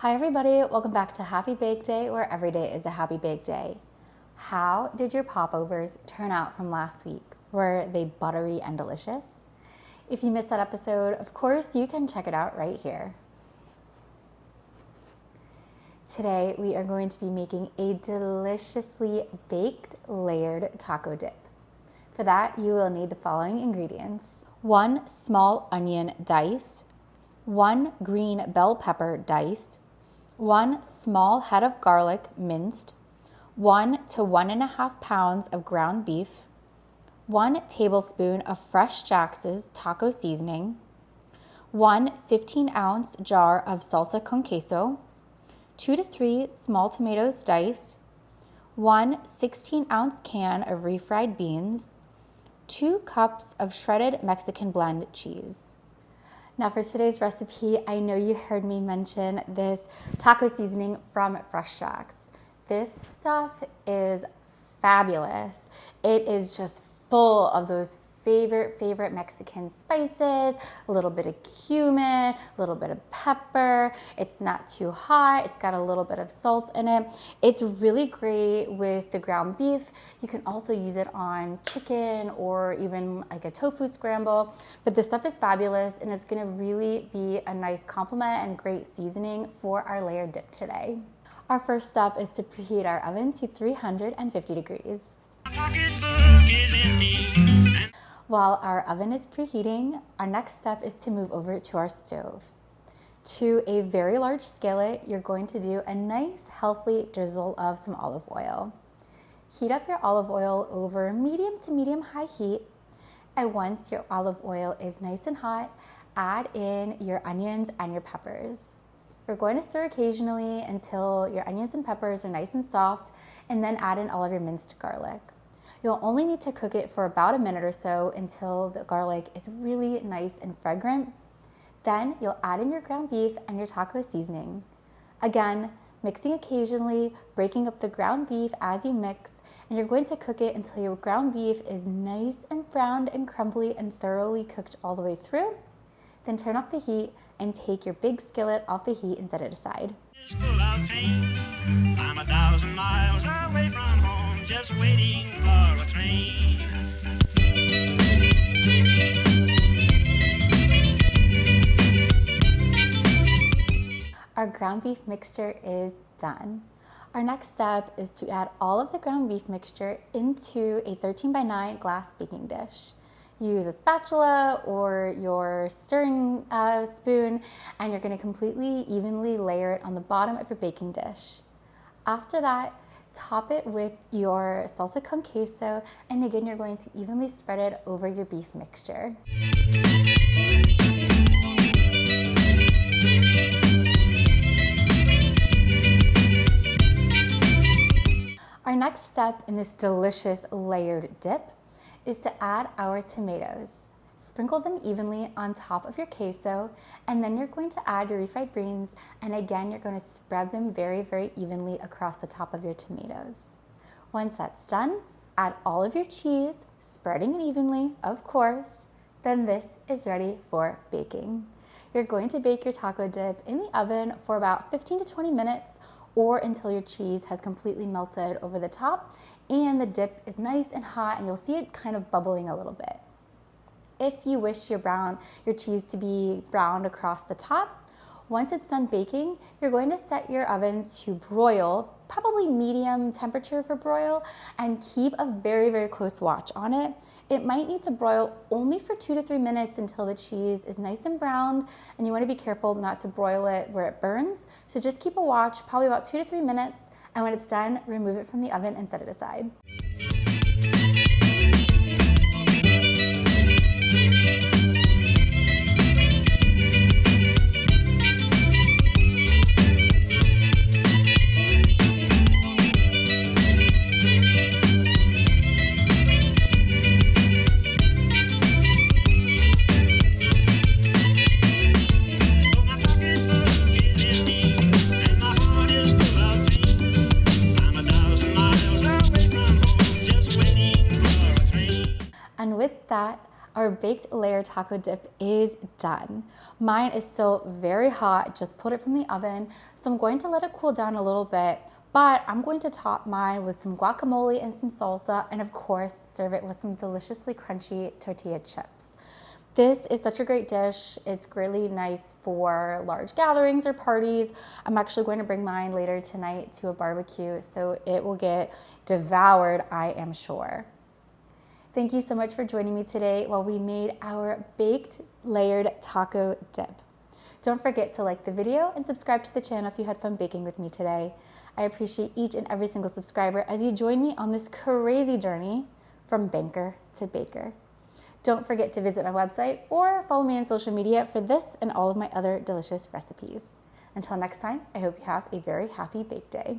Hi everybody, welcome back to Happy Bake Day, where every day is a happy bake day. How did your popovers turn out from last week? Were they buttery and delicious? If you missed that episode, of course you can check it out right here. Today we are going to be making a deliciously baked layered taco dip. For that you will need the following ingredients: 1 small onion diced, 1 green bell pepper diced, 1 small head of garlic minced, 1 to 1.5 pounds of ground beef, 1 tablespoon of fresh Jax's taco seasoning, 1 15-ounce jar of salsa con queso, 2 to 3 small tomatoes diced, 1 16-ounce can of refried beans, 2 cups of shredded Mexican blend cheese. Now for today's recipe, I know you heard me mention this taco seasoning from Fresh Jax. This stuff is fabulous. It is just full of those favorite Mexican spices, a little bit of cumin, a little bit of pepper. It's not too hot. It's got a little bit of salt in it. It's really great with the ground beef. You can also use it on chicken or even like a tofu scramble. But this stuff is fabulous and it's gonna really be a nice complement and great seasoning for our layered dip today. Our first step is to preheat our oven to 350 degrees. While our oven is preheating, our next step is to move over to our stove. To a very large skillet, you're going to do a nice healthy drizzle of some olive oil. Heat up your olive oil over medium to medium high heat, and once your olive oil is nice and hot, add in your onions and your peppers. You're going to stir occasionally until your onions and peppers are nice and soft, and then add in all of your minced garlic. You'll only need to cook it for about a minute or so until the garlic is really nice and fragrant. Then you'll add in your ground beef and your taco seasoning. Again, mixing occasionally, breaking up the ground beef as you mix, and you're going to cook it until your ground beef is nice and browned and crumbly and thoroughly cooked all the way through. Then turn off the heat and take your big skillet off the heat and set it aside. I'm 1,000 miles away from home, just waiting for a train. Our ground beef mixture is done. Our next step is to add all of the ground beef mixture into a 13x9 glass baking dish. Use a spatula or your stirring spoon, and you're going to completely evenly layer it on the bottom of your baking dish. After that, top it with your salsa con queso, and again, you're going to evenly spread it over your beef mixture. Our next step in this delicious layered dip is to add our tomatoes. Sprinkle them evenly on top of your queso, and then you're going to add your refried beans, and again, you're going to spread them very evenly across the top of your tomatoes. Once that's done, add all of your cheese, spreading it evenly, of course. Then this is ready for baking. You're going to bake your taco dip in the oven for about 15 to 20 minutes, or until your cheese has completely melted over the top and the dip is nice and hot, and you'll see it kind of bubbling a little bit. If you wish your cheese to be browned across the top, once it's done baking, you're going to set your oven to broil, probably medium temperature for broil, and keep a very close watch on it. It might need to broil only for 2 to 3 minutes until the cheese is nice and browned, and you want to be careful not to broil it where it burns. So just keep a watch, probably about 2 to 3 minutes, and when it's done, remove it from the oven and set it aside. I'm 1,000 miles away from home. our baked layer taco dip is done. Mine is still very hot, just pulled it from the oven, so I'm going to let it cool down a little bit, but I'm going to top mine with some guacamole and some salsa, and of course, serve it with some deliciously crunchy tortilla chips. This is such a great dish. It's really nice for large gatherings or parties. I'm actually going to bring mine later tonight to a barbecue, so it will get devoured, I am sure. Thank you so much for joining me today while we made our baked layered taco dip. Don't forget to like the video and subscribe to the channel if you had fun baking with me today. I appreciate each and every single subscriber as you join me on this crazy journey from banker to baker. Don't forget to visit my website or follow me on social media for this and all of my other delicious recipes. Until next time, I hope you have a very happy bake day.